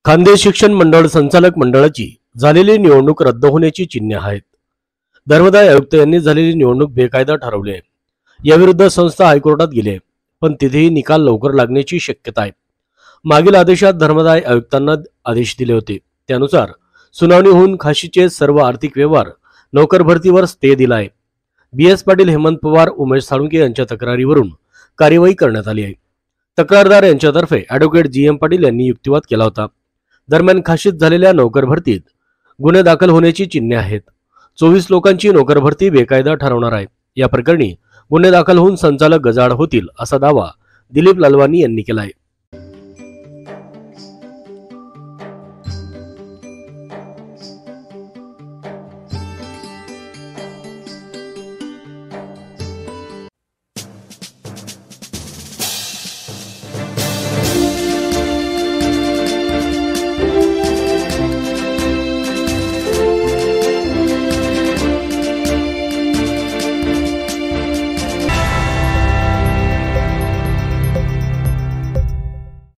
खान्देश शिक्षण मंडळ संचालक मंडळाची झालेली निवडणूक रद्द होण्याची चिन्हे आहेत। धर्मदाय आयुक्त यांनी झालेली निवडणूक बेकायदा ठरवली आहे। याविरुद्ध संस्था हायकोर्टात गेली आहे, पण तिथेही निकाल लवकर लागण्याची शक्यता आहे। मागील आदेशात धर्मदाय आयुक्तांना आदेश दिले होते, त्यानुसार सुनावणी होऊन खाशीचे सर्व आर्थिक व्यवहार नोकर भरतीवर स्टे दिला आहे। BS पाटील, हेमंत पवार, उमेश साळुंके यांच्या तक्रारीवरून कार्यवाही करण्यात आली आहे। तक्रारदार यांच्यातर्फे ॲडव्होकेट GM पाटील यांनी युक्तिवाद केला होता। दरम्यान खाशीत झालेल्या नोकर भरतीत गुन्हे दाखल होण्याची चिन्हे आहेत। 24 लोकांची नोकर भरती बेकायदा ठरवणार आहे। या प्रकरणी गुन्हे दाखल होऊन संचालक गजाआड होतील असा दावा दिलीप लालवानी यांनी केला आहे।